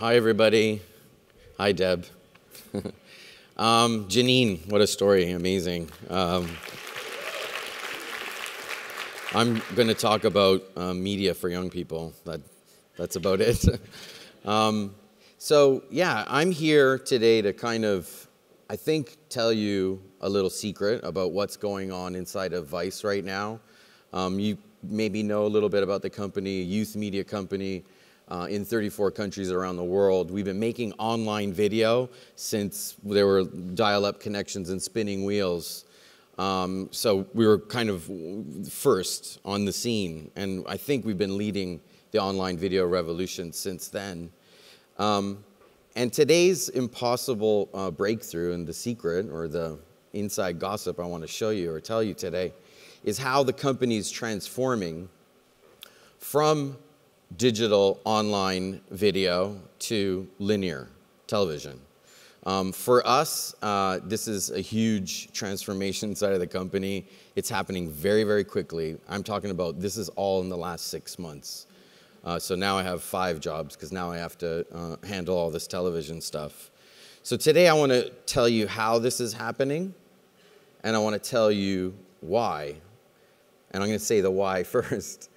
Hi, everybody. Hi, Deb. Janine, what a story, amazing. I'm going to talk about media for young people. That's about it. So yeah, I'm here today to kind of, I think, tell you a little secret about what's going on inside of Vice right now. You maybe know a little bit about the company, a youth media company in 34 countries around the world. We've been making online video since there were dial-up connections and spinning wheels. So we were kind of first on the scene, and I think we've been leading the online video revolution since then. And today's impossible breakthrough and the secret, or the inside gossip I want to show you or tell you today, is how the company is transforming from digital online video to linear television. For us, this is a huge transformation inside of the company. It's happening very, very quickly. I'm talking about this is all in the last 6 months. So now I have 5 jobs because now I have to handle all this television stuff. So today I want to tell you how this is happening, and I want to tell you why. And I'm going to say the why first.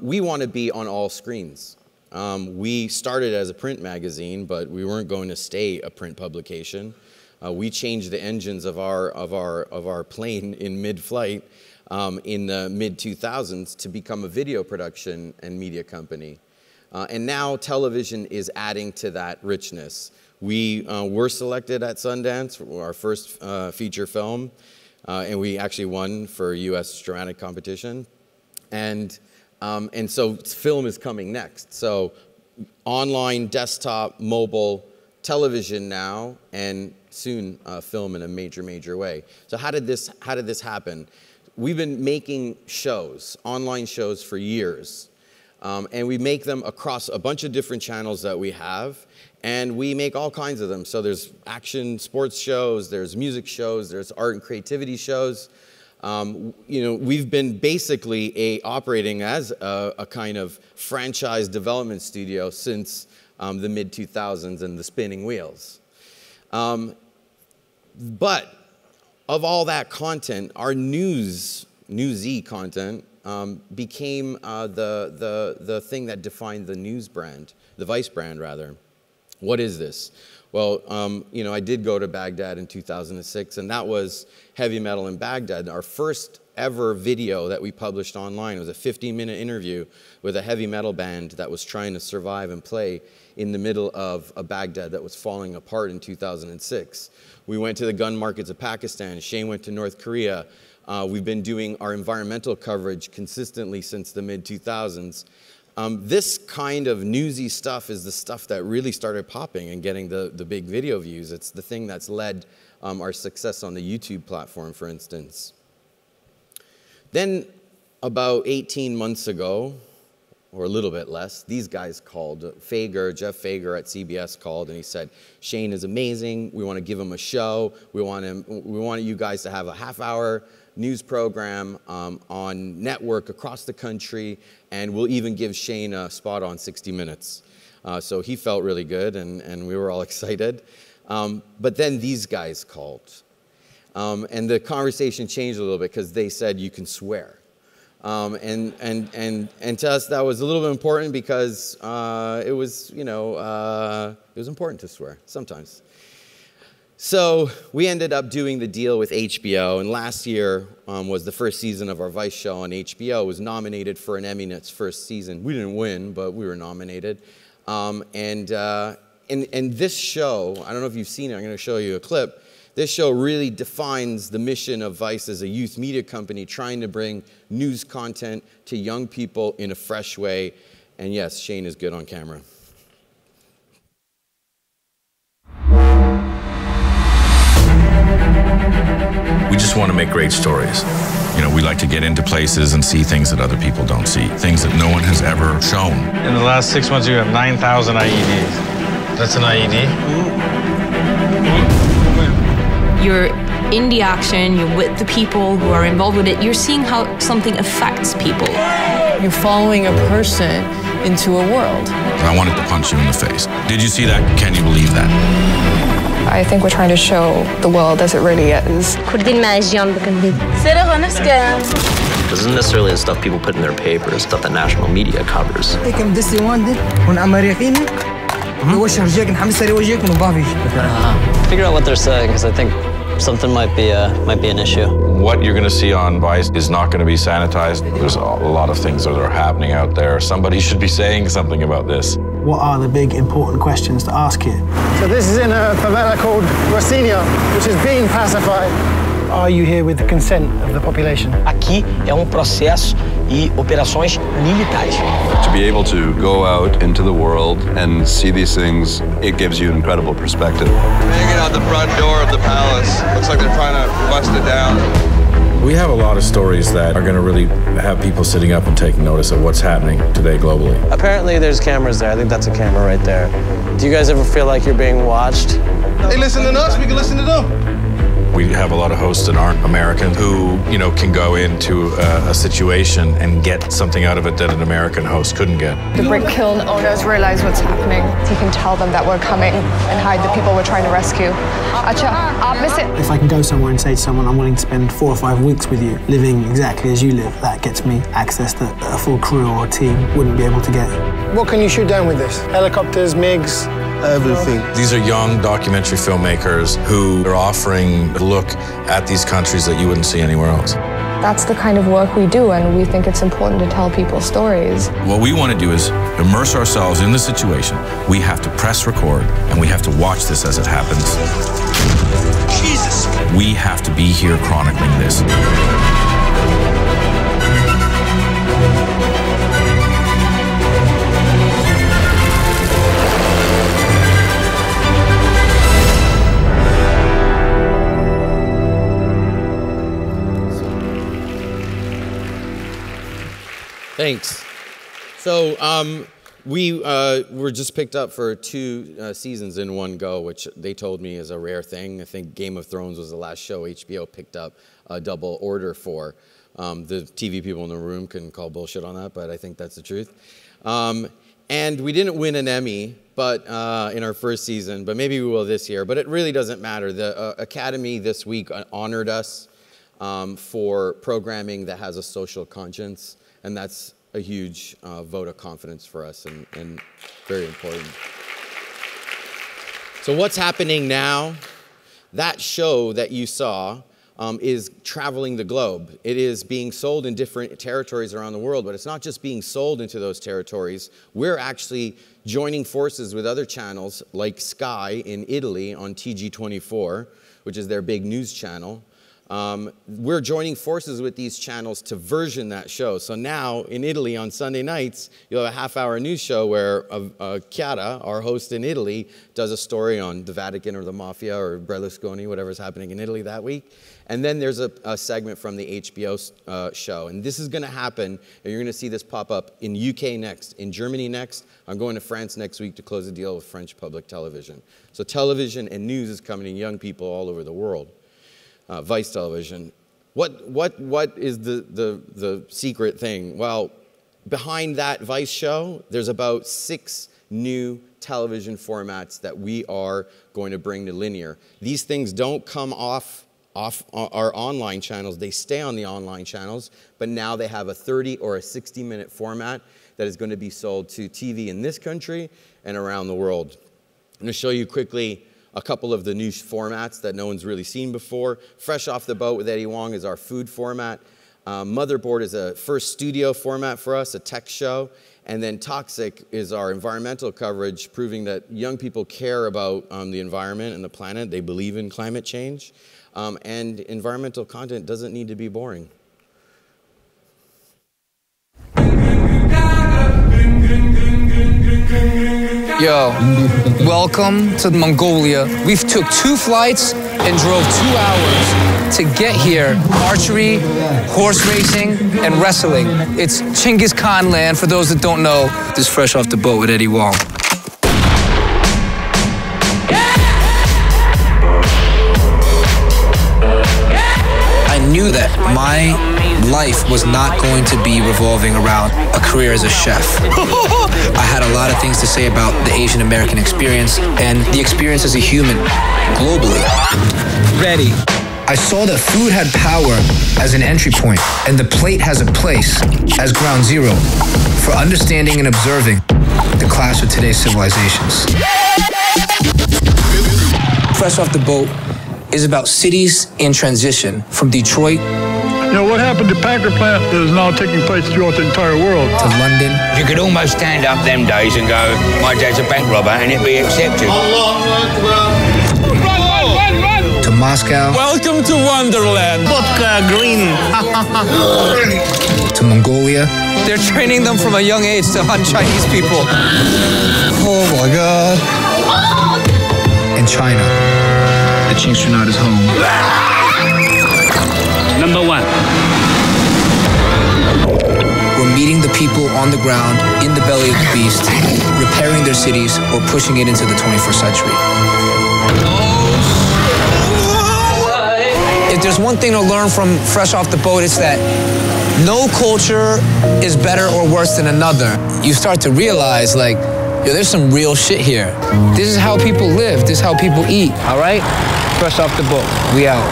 We want to be on all screens. We started as a print magazine, but we weren't going to stay a print publication. We changed the engines of our plane in mid-flight in the mid-2000s to become a video production and media company. And now television is adding to that richness. We were selected at Sundance for our first feature film, and we actually won for U.S. dramatic competition. And so film is coming next. So online, desktop, mobile, television now, and soon film in a major, major way. So how did this happen? We've been making shows, online shows for years. And we make them across a bunch of different channels that we have. And we make all kinds of them. So there's action sports shows, there's music shows, there's art and creativity shows. You know, we've been basically operating as a kind of franchise development studio since the mid-2000s and the spinning wheels. But of all that content, our newsy content became the thing that defined the news brand, the Vice brand, rather. What is this? Well, you know, I did go to Baghdad in 2006, and that was Heavy Metal in Baghdad. Our first ever video that we published online. It was a 15-minute interview with a heavy metal band that was trying to survive and play in the middle of a Baghdad that was falling apart in 2006. We went to the gun markets of Pakistan. Shane went to North Korea. We've been doing our environmental coverage consistently since the mid-2000s. This kind of newsy stuff is the stuff that really started popping and getting the big video views. It's the thing that's led our success on the YouTube platform, for instance. Then about 18 months ago, or a little bit less, these guys called. Jeff Fager at CBS called, and he said, Shane is amazing. We want to give him a show. We want you guys to have a half-hour news program on network across the country, and we'll even give Shane a spot on 60 Minutes. So he felt really good, and we were all excited. But then these guys called. And the conversation changed a little bit because they said you can swear. And to us that was a little bit important because it was, you know, it was important to swear sometimes. So we ended up doing the deal with HBO, and last year was the first season of our Vice show on HBO. It was nominated for an Emmy in its first season. We didn't win, but we were nominated. And this show, I don't know if you've seen it, I'm going to show you a clip. This show really defines the mission of Vice as a youth media company trying to bring news content to young people in a fresh way. And yes, Shane is good on camera. We just want to make great stories. You know, we like to get into places and see things that other people don't see, things that no one has ever shown. In the last 6 months, you have 9,000 IEDs. That's an IED? You're in the action, you're with the people who are involved with it, you're seeing how something affects people. You're following a person into a world. I wanted to punch you in the face. Did you see that? Can you believe that? I think we're trying to show the world as it really is. This isn't necessarily the stuff people put in their papers, stuff that national media covers. Figure out what they're saying, because I think something might be an issue. What you're going to see on Vice is not going to be sanitized. There's a lot of things that are happening out there. Somebody should be saying something about this. What are the big important questions to ask here? So this is in a favela called Rocinha, which is being pacified. Are you here with the consent of the population? Aqui é processo e operações militares. To be able to go out into the world and see these things, it gives you an incredible perspective. Hanging out the front door of the palace. Looks like they're trying to bust it down. We have a lot of stories that are going to really have people sitting up and taking notice of what's happening today globally. Apparently there's cameras there. I think that's a camera right there. Do you guys ever feel like you're being watched? They listen to us, we can listen to them. We have a lot of hosts that aren't American who, can go into a situation and get something out of it that an American host couldn't get. The brick kiln owners realize what's happening. You can tell them that we're coming and hide the people we're trying to rescue. If I can go somewhere and say to someone, I'm willing to spend 4 or 5 weeks with you, living exactly as you live, that gets me access that a full crew or a team wouldn't be able to get. What can you shoot down with this? Helicopters, MiGs? Everything. These are young documentary filmmakers who are offering a look at these countries that you wouldn't see anywhere else. That's the kind of work we do, and we think it's important to tell people stories. What we want to do is immerse ourselves in the situation. We have to press record, and we have to watch this as it happens. Jesus! We have to be here chronicling this. Thanks. So we were just picked up for 2 seasons in one go, which they told me is a rare thing. I think Game of Thrones was the last show HBO picked up a double order for. The TV people in the room can call bullshit on that, but I think that's the truth. And we didn't win an Emmy but in our first season, but maybe we will this year. But it really doesn't matter. The Academy this week honored us for programming that has a social conscience. And that's a huge vote of confidence for us and very important. So what's happening now? That show that you saw is traveling the globe. It is being sold in different territories around the world, but it's not just being sold into those territories. We're actually joining forces with other channels like Sky in Italy on TG24, which is their big news channel. We're joining forces with these channels to version that show. So now in Italy on Sunday nights, you'll have a half-hour news show where Chiara, our host in Italy, does a story on the Vatican or the mafia or Berlusconi, whatever's happening in Italy that week. And then there's a segment from the HBO show. And this is going to happen, and you're going to see this pop up in UK next, in Germany next. I'm going to France next week to close a deal with French public television. So television and news is coming to young people all over the world. Vice television. What is the secret thing? Well, behind that Vice show, there's about 6 new television formats that we are going to bring to linear. These things don't come off our online channels. They stay on the online channels, but now they have a 30 or a 60-minute format that is going to be sold to TV in this country and around the world. I'm going to show you quickly a couple of the new formats that no one's really seen before. Fresh Off the Boat with Eddie Wong is our food format. Motherboard is a first studio format for us, a tech show. And then Toxic is our environmental coverage, proving that young people care about the environment and the planet. They believe in climate change. And environmental content doesn't need to be boring. Yo, welcome to Mongolia. We've took 2 flights and drove 2 hours to get here. Archery, horse racing, and wrestling. It's Genghis Khan land for those that don't know. This is Fresh Off the Boat with Eddie Wong. I knew that my life was not going to be revolving around a career as a chef. I had a lot of things to say about the Asian American experience and the experience as a human globally. Ready. I saw that food had power as an entry point, and the plate has a place as ground zero for understanding and observing the clash of today's civilizations. Fresh Off the Boat is about cities in transition from Detroit You know, what happened to Packer plant that is now taking place throughout the entire world? To London. You could almost stand up them days and go, my dad's a bank robber, and it'd be accepted. To Moscow. Welcome to Wonderland. Vodka green. To Mongolia. They're training them from a young age to hunt Chinese people. Oh my God. In China. The Qingxunat is home. Number one. We're meeting the people on the ground, in the belly of the beast, repairing their cities or pushing it into the 21st century. If there's one thing to learn from Fresh Off the Boat, it's that no culture is better or worse than another. You start to realize, like, yo, there's some real shit here. This is how people live. This is how people eat, all right? Fresh Off the Boat. We out.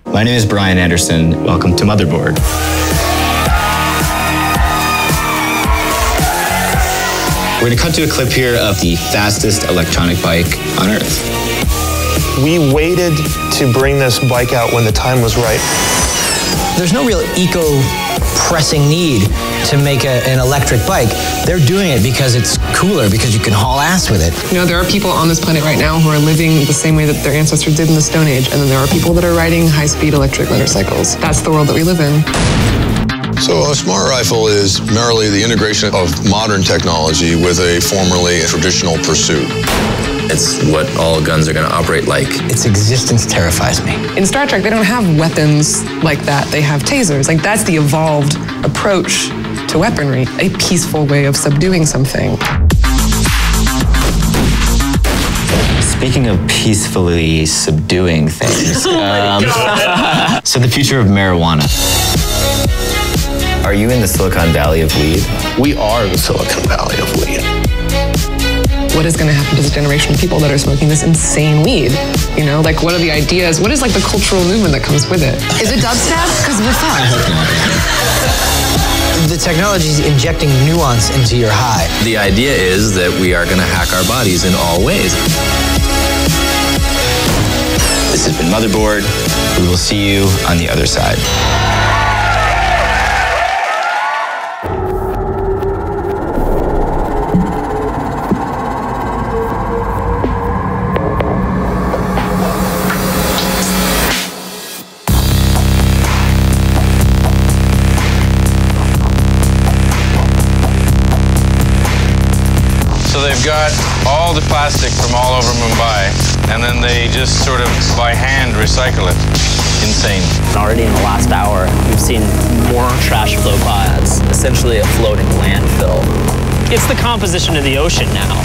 My name is Brian Anderson. Welcome to Motherboard. We're going to cut to a clip here of the fastest electronic bike on Earth. We waited to bring this bike out when the time was right. There's no real eco-pressing need to make an electric bike. They're doing it because it's cooler, because you can haul ass with it. You know, there are people on this planet right now who are living the same way that their ancestors did in the Stone Age, and then there are people that are riding high-speed electric motorcycles. That's the world that we live in. So a smart rifle is merely the integration of modern technology with a formerly traditional pursuit. It's what all guns are going to operate like. Its existence terrifies me. In Star Trek, they don't have weapons like that. They have tasers. Like, that's the evolved approach to weaponry, a peaceful way of subduing something. Speaking of peacefully subduing things, so the future of marijuana. Are you in the Silicon Valley of weed? We are the Silicon Valley of weed. What is going to happen to this generation of people that are smoking this insane weed? You know, like, what are the ideas? What is, like, the cultural movement that comes with it? Is it dubstep? Because we're fun. The technology is injecting nuance into your high. The idea is that we are going to hack our bodies in all ways. This has been Motherboard. We will see you on the other side. So they've got all the plastic from all over Mumbai, and then they just sort of by hand recycle it. Insane. Already in the last hour, we've seen more trash float by. It's essentially a floating landfill. It's the composition of the ocean now.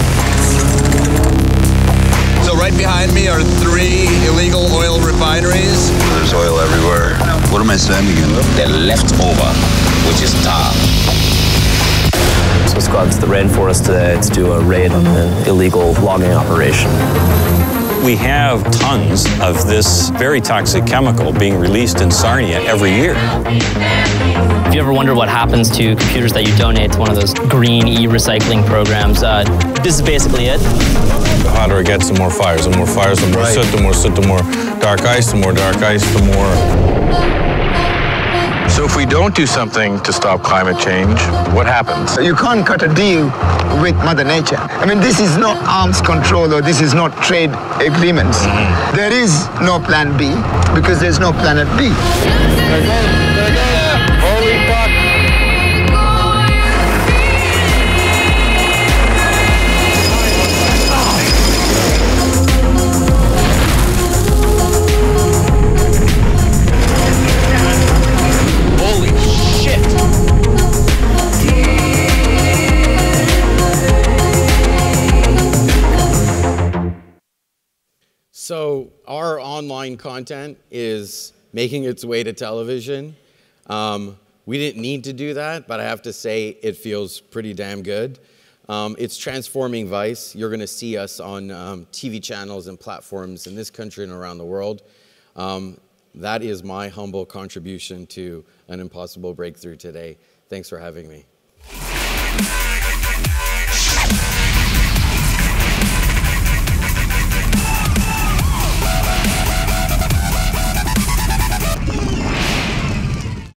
So right behind me are 3 illegal oil refineries. There's oil everywhere. What am I standing in? They're left over, which is tar. So let's go out to the rainforest today to do a raid on an illegal logging operation. We have tons of this very toxic chemical being released in Sarnia every year. If you ever wonder what happens to computers that you donate to one of those green e-recycling programs, this is basically it. The hotter it gets, the more fires. The more fires, the more soot, the more soot, the more dark ice, the more dark ice, the more... So if we don't do something to stop climate change, what happens? You can't cut a deal with Mother Nature. I mean, this is not arms control or this is not trade agreements. There is no plan B because there's no planet B. Holy fuck. So our online content is making its way to television. We didn't need to do that, but I have to say it feels pretty damn good. It's transforming Vice. You're going to see us on TV channels and platforms in this country and around the world. That is my humble contribution to an impossible breakthrough today. Thanks for having me.